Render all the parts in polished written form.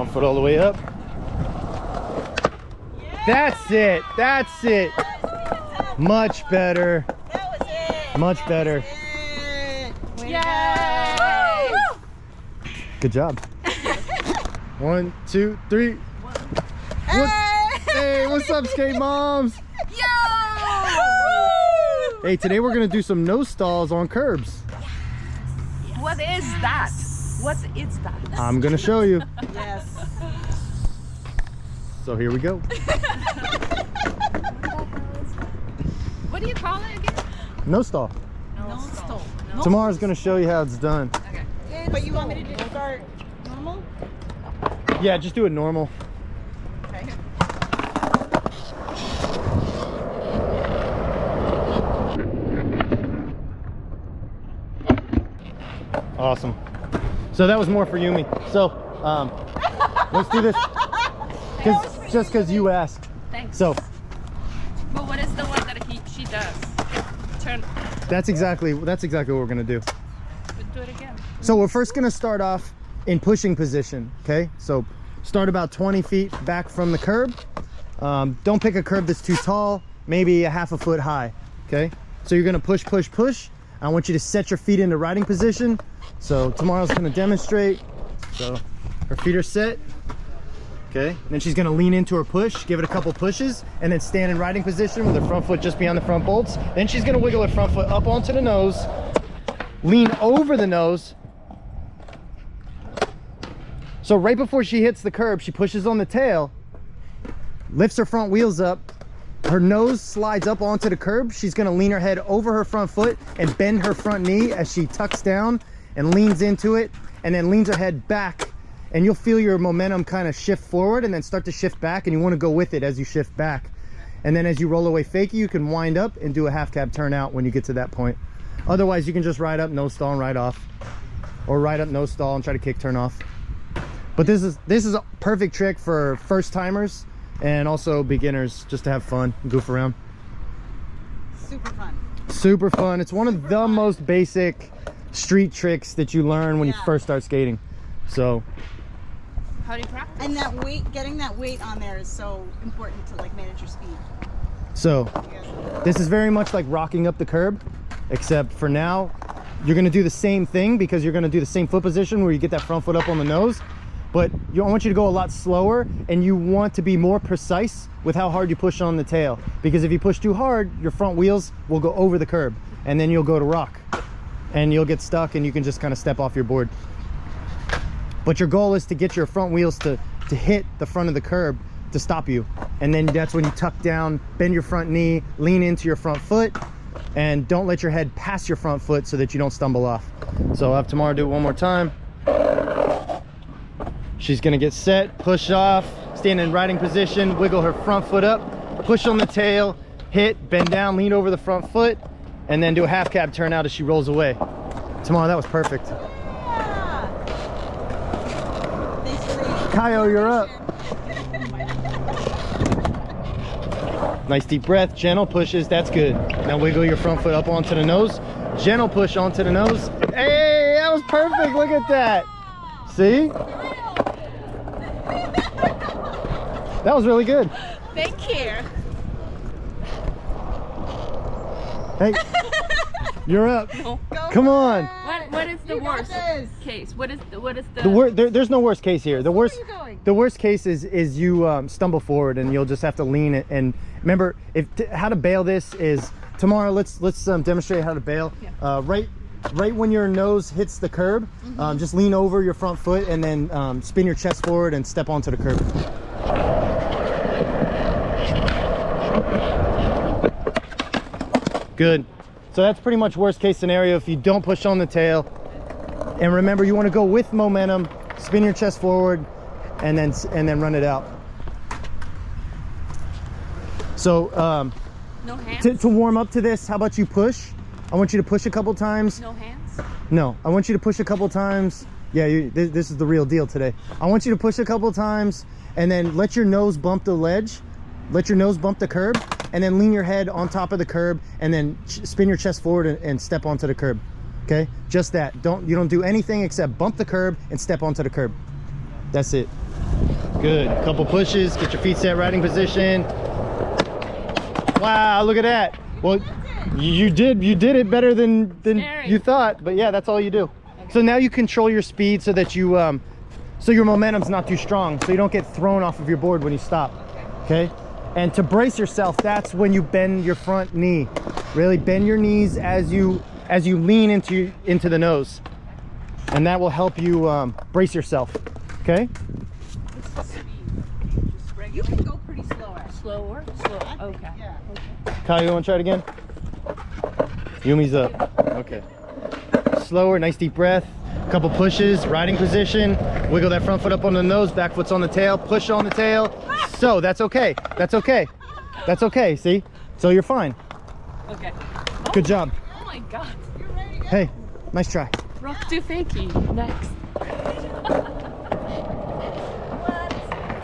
Front foot all the way up. That's it. That's it. Much better. That was it. Much better. Yay! Good job. 1, 2, 3. Hey, what's up, skate moms? Yo! Hey, today we're gonna do some nose stalls on curbs. Yes. What is that? What is that? I'm gonna show you. Yes. So here we go. What do you call it again? Nose stall. Nosestall. Tomorrow's gonna show you how it's done. Okay. But you want me to start normal? Yeah, just do it normal. Okay. Awesome. So that was more for Yumi. So let's do this. Just because you asked. Thanks. So But what is the one that she does? Turn. that's exactly what we're gonna do. Do it again. So we're first gonna start off in pushing position. Okay. So start about 20 feet back from the curb. Don't pick a curb that's too tall. Maybe a half a foot high. Okay. So you're gonna push, push, push. I want you to set your feet into riding position. So tomorrow's gonna demonstrate. So her feet are set. Okay, and then she's gonna lean into her push, give it a couple pushes, and then stand in riding position with her front foot just beyond the front bolts. Then she's gonna wiggle her front foot up onto the nose, lean over the nose. So right before she hits the curb, she pushes on the tail, lifts her front wheels up, her nose slides up onto the curb. She's gonna lean her head over her front foot and bend her front knee as she tucks down and leans into it, and then leans her head back. And you'll feel your momentum kind of shift forward and then start to shift back, and you want to go with it as you shift back. And then as you roll away fakie, you can wind up and do a half cab turn out when you get to that point. Otherwise, you can just ride up, nose stall, and ride off, or ride up, nose stall, and try to kick turn off. But this is a perfect trick for first timers and also beginners, just to have fun, goof around. Super fun. Super fun. It's one of the most basic street tricks that you learn when you first start skating. So how do you practice? And that weight, getting that weight on there is so important to like manage your speed. So this is very much like rocking up the curb, except for now you're going to do the same thing because you're going to do the same foot position where you get that front foot up on the nose, but I want you to go a lot slower, and you want to be more precise with how hard you push on the tail, because if you push too hard, your front wheels will go over the curb and then you'll go to rock and you'll get stuck and you can just kind of step off your board. But your goal is to get your front wheels to hit the front of the curb to stop you. And then that's when you tuck down, bend your front knee, lean into your front foot, and don't let your head pass your front foot so that you don't stumble off. So I'll have Tamara do it one more time. She's gonna get set, push off, stand in riding position, wiggle her front foot up, push on the tail, hit, bend down, lean over the front foot, and then do a half cab turn out as she rolls away. Tamara, that was perfect. Kaio, you're up. Nice deep breath, gentle pushes, that's good. Now wiggle your front foot up onto the nose, gentle push onto the nose. Hey, that was perfect, look at that. See? That was really good. Thank you. Hey, you're up. No. Come on. What is the worst case? What is the There's no worst case here. The worst case is you stumble forward and you'll just have to lean it. And remember, how to bail this is tomorrow. Let's demonstrate how to bail. Yeah. Right when your nose hits the curb, just lean over your front foot and then spin your chest forward and step onto the curb. Good. So that's pretty much worst case scenario if you don't push on the tail. And remember, you want to go with momentum, spin your chest forward, and then run it out. So no hands? To warm up to this, how about you push? I want you to push a couple times. No hands? No, I want you to push a couple times. Yeah, this is the real deal today. I want you to push a couple times and then let your nose bump the ledge, let your nose bump the curb, and then lean your head on top of the curb and then spin your chest forward and step onto the curb. Okay, just that. You don't do anything except bump the curb and step onto the curb. That's it. Good. Couple pushes. Get your feet set, riding position. Wow, look at that. Well, you did it better than you thought. But yeah, that's all you do. Okay. So now you control your speed so that you so your momentum's not too strong, so you don't get thrown off of your board when you stop. Okay? And to brace yourself, that's when you bend your front knee. Really bend your knees as you lean into the nose. And that will help you brace yourself. Okay? You can go pretty slower. Slower? Okay. Yeah. Okay. Kyle, you want to try it again? Yumi's up. Okay. Slower, nice deep breath. Couple pushes, riding position. Wiggle that front foot up on the nose, back foot's on the tail, push on the tail. So that's okay. That's okay. That's okay, see? So you're fine. Okay. Good job. Oh my god. Hey, nice try. Rock to fakie. Next.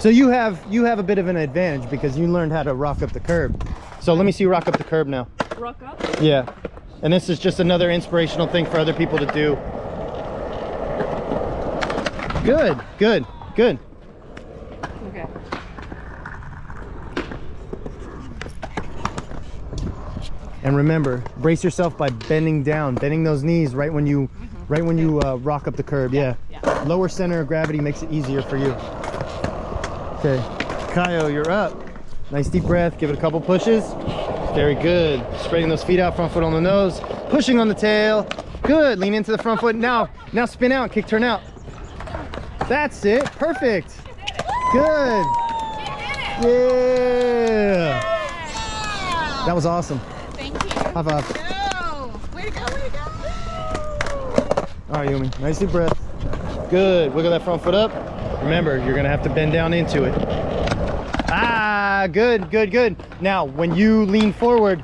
So you have a bit of an advantage because you learned how to rock up the curb. So let me see you rock up the curb now. Rock up? Yeah. And this is just another inspirational thing for other people to do. Good, good, good. Okay. And remember, brace yourself by bending down, bending those knees right when you rock up the curb. Yeah. Lower center of gravity makes it easier for you. Okay, Kaio, you're up. Nice deep breath. Give it a couple pushes. Very good. Spreading those feet out, front foot on the nose, pushing on the tail. Good. Lean into the front foot. Now spin out, kick turn out. That's it. Perfect. Good. Yeah. That was awesome. Thank you. High five. Go. Way to go, way to go. All right, Yumi. Nice deep breath. Good. Wiggle that front foot up. Remember, you're gonna have to bend down into it. Ah, good, good, good. Now, when you lean forward,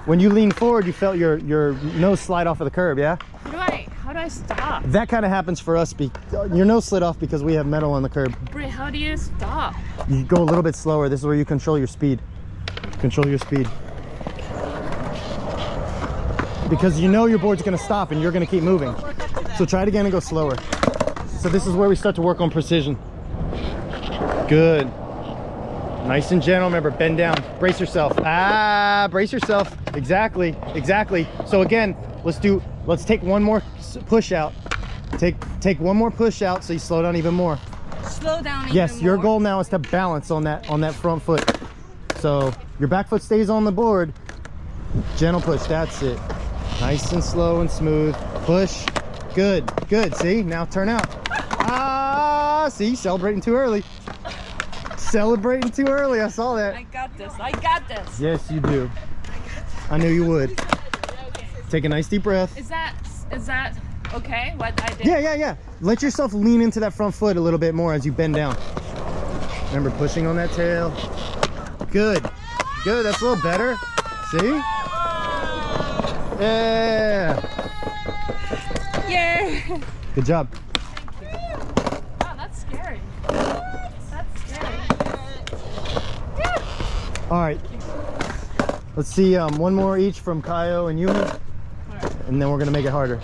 you felt your nose slide off of the curb, yeah? How do I stop? That kind of happens for us. Your nose slid off because we have metal on the curb. Brie, how do you stop? You go a little bit slower. This is where you control your speed. Control your speed. Because you know your board's gonna stop and you're gonna keep moving. So try it again and go slower. So this is where we start to work on precision. Good. Nice and gentle. Remember, bend down. Brace yourself. Ah, brace yourself. Exactly. Exactly. So again, let's take one more push out. Take one more push out so you slow down even more. Slow down even Yes, more. your goal now is to balance on that front foot. So your back foot stays on the board. Gentle push. That's it. Nice and slow and smooth. Push. Good. Good. See? Now turn out. Ah, see? Celebrating too early. Celebrating too early. I saw that. I got this. I got this. Yes, you do. I knew you would. Take a nice deep breath. Is that okay? What I did? Yeah. Let yourself lean into that front foot a little bit more as you bend down. Remember, pushing on that tail. Good. Good. That's a little better. See? Yeah. Yeah. Good job. Wow, that's scary. That's scary. All right. Let's see one more each from Kaio and Yumi. Right. And then we're gonna make it harder.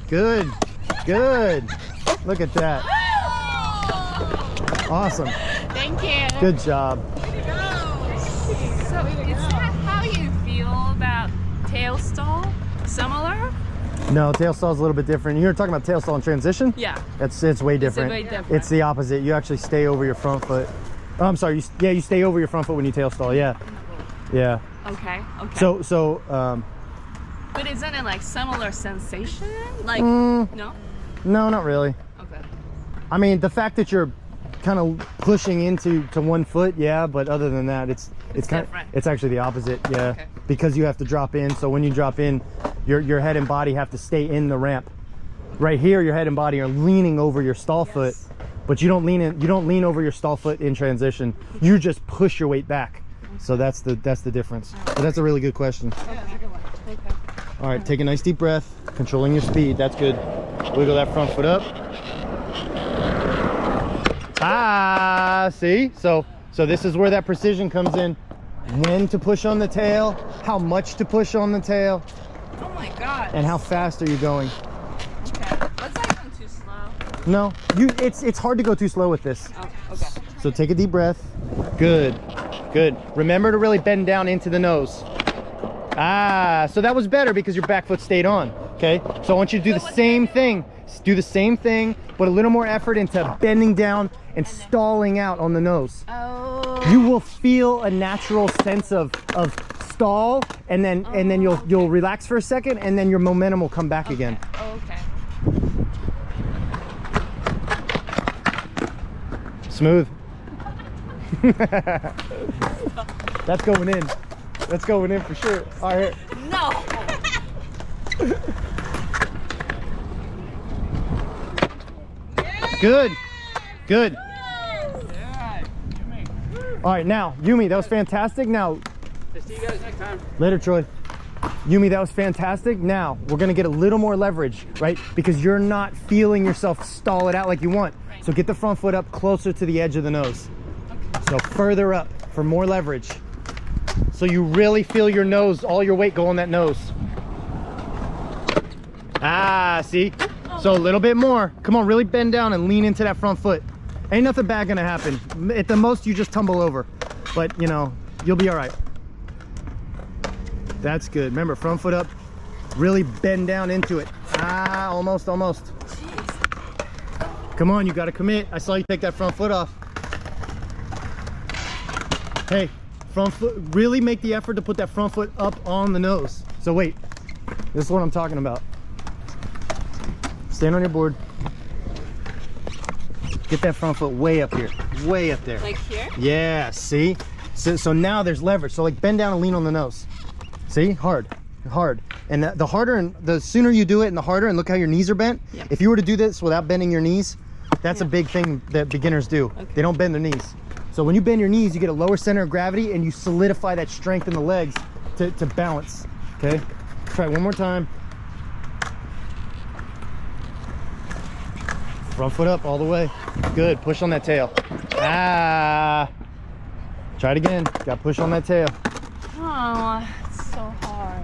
Good. Good. Look at that. Awesome. Thank you. Good job. So is that how you feel about tail stall? Similar? No, tail stall is a little bit different. You're talking about tail stall in transition? Yeah. It's way different. way different. It's the opposite. You actually stay over your front foot. Oh, I'm sorry. You stay over your front foot when you tail stall. Yeah. Yeah. Okay. So But isn't it like similar sensation? Like no? no, not really. Okay. I mean, the fact that you're kind of pushing into one foot, yeah, but other than that, it's kind of, different. it's actually the opposite, yeah. Okay. Because you have to drop in. So when you drop in, your head and body have to stay in the ramp. Right here, your head and body are leaning over your stall foot, but you don't lean over your stall foot in transition. You just push your weight back. So that's the difference. But that's a really good question. Okay. All right, take a nice deep breath, controlling your speed. That's good. Wiggle that front foot up. Ah, see? So this is where that precision comes in. When to push on the tail, how much to push on the tail. my god. And how fast are you going? Okay. Let's not go too slow. No, it's hard to go too slow with this. Oh, okay. So take a deep breath. Good, good. Remember to really bend down into the nose. Ah, so that was better because your back foot stayed on. Okay, so I want you to do the same thing. Do the same thing, but a little more effort into bending down and stalling out on the nose. Oh. You will feel a natural sense of stall, and then you'll relax for a second, and then your momentum will come back again. Okay. Smooth. That's going in. That's going in for sure. All right. No. Good. Good. All right, now, Yumi, that was fantastic. Now, See you guys next time. later, Troy. Yumi, that was fantastic. Now, we're gonna get a little more leverage, right? Because you're not feeling yourself stall it out like you want. So get the front foot up closer to the edge of the nose. So further up for more leverage. So you really feel your nose, all your weight go on that nose. Ah, see? So a little bit more. Come on, really bend down and lean into that front foot. Ain't nothing bad gonna happen. At the most, you just tumble over. But, you know, you'll be all right. That's good. Remember, front foot up. Really bend down into it. Ah, almost, almost. Come on, you gotta commit. I saw you take that front foot off. Hey, front foot, really make the effort to put that front foot up on the nose. So wait, this is what I'm talking about. Stand on your board. Get that front foot way up here, way up there. Like here? Yeah, see? So now there's leverage. So like bend down and lean on the nose. See, hard, hard. And the harder and the sooner you do it and the harder, and look how your knees are bent. Yeah. If you were to do this without bending your knees, that's a big thing that beginners do. Okay. They don't bend their knees. So when you bend your knees, you get a lower center of gravity and you solidify that strength in the legs to balance, okay? Try one more time. Front foot up all the way. Good, push on that tail. Ah, try it again. Got to push on that tail. Oh, it's so hard.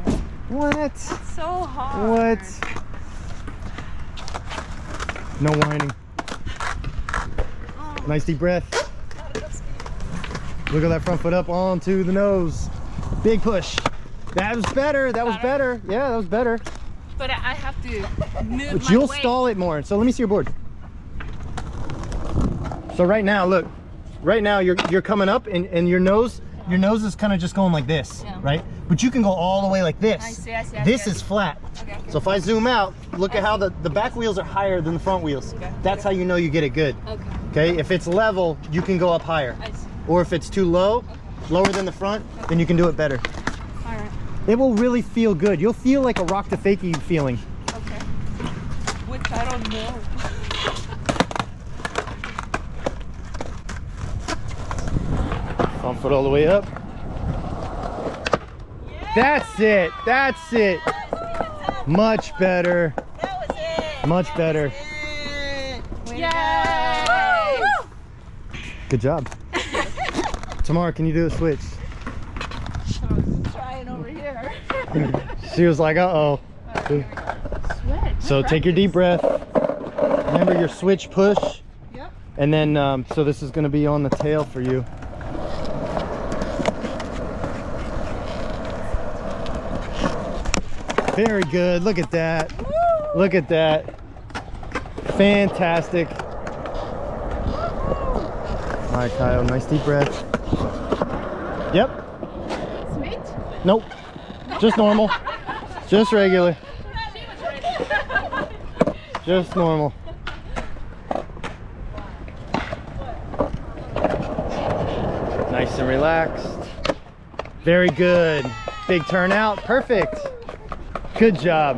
What? It's so hard. What? No whining. Nice deep breath. Look at that front foot up onto the nose. Big push. That was better. That was better. Yeah, that was better. But I have to move But my you'll weight. stall it more. So let me see your board. So right now, look. Right now you're coming up and your nose is kind of just going like this, Yeah. right? But you can go all the way like this. I see, I see, This I see. is flat. Okay. So if I zoom out, look at how the back wheels are higher than the front wheels. Okay. That's how you know you get it good. Okay. Okay, if it's level, you can go up higher. I see. Or if it's too low, lower than the front, then you can do it better. All right. It will really feel good. You'll feel like a rock to fakie feeling. Okay. Which I don't know. Front foot all the way up. That's it. That's it. Much better. That was it. Much better. Yay! Good job. Tomorrow, can you do a switch? Trying over here. She was like, uh-oh. Switch. So take your deep breath. Remember your switch push. Yep. And then, so this is going to be on the tail for you. Very good. Look at that. Woo! Look at that. Fantastic. All right, Kyle, nice deep breath. Yep. Sweet? Nope. Just normal. Just regular. Just normal. Nice and relaxed. Very good. Big turnout. Perfect. Good job.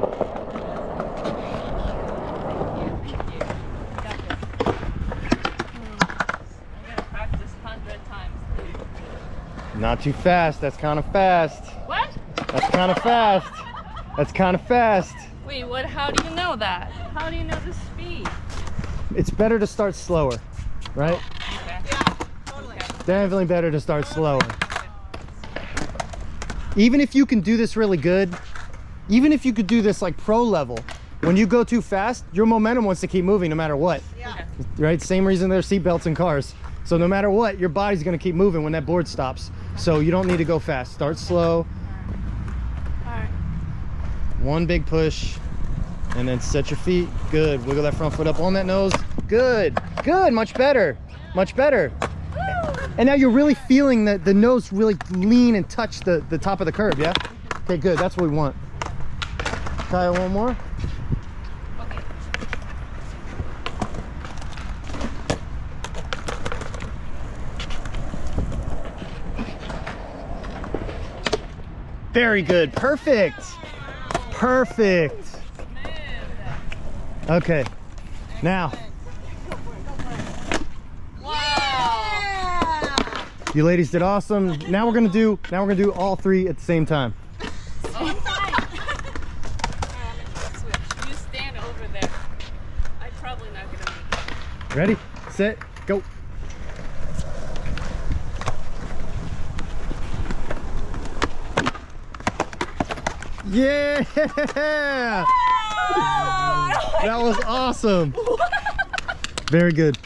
Practice 100 times. Not too fast. That's kind of fast. What? That's kind of fast. That's kind of fast. Wait, what? How do you know that? How do you know the speed? It's better to start slower, right? Okay. Yeah, totally. Definitely better to start slower. Even if you can do this really good, even if you could do this like pro level, when you go too fast, your momentum wants to keep moving no matter what. Yeah. Right? Same reason there's seatbelts in cars. So no matter what, your body's gonna keep moving when that board stops. So you don't need to go fast. Start slow. All right. One big push, and then set your feet. Good. Wiggle that front foot up on that nose. Good. Good. Much better. Much better. And now you're really feeling that the nose really lean and touch the top of the curb, yeah? Okay, good. That's what we want. Try one more. Okay. Very good. Perfect. Perfect. Okay. Now, you ladies did awesome. Now we're gonna do all three at the same time. Switch. You stand over there. I'm probably not gonna make it. Ready, set, go. Yeah! That was awesome. Very good.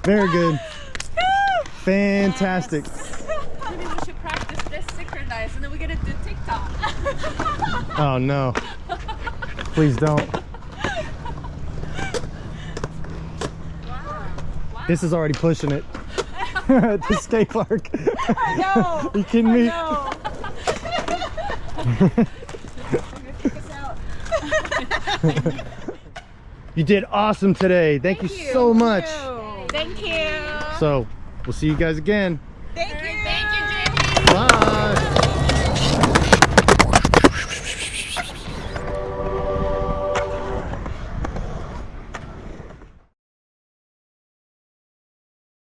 Very good. Fantastic. Maybe we should practice this synchronized and then we're gonna do TikTok. Oh no. Please don't. Wow. This is already pushing it. At the skate park. I know. Are you kidding me? No. Check us out. You did awesome today. Thank you so much. Thank you. So, we'll see you guys again.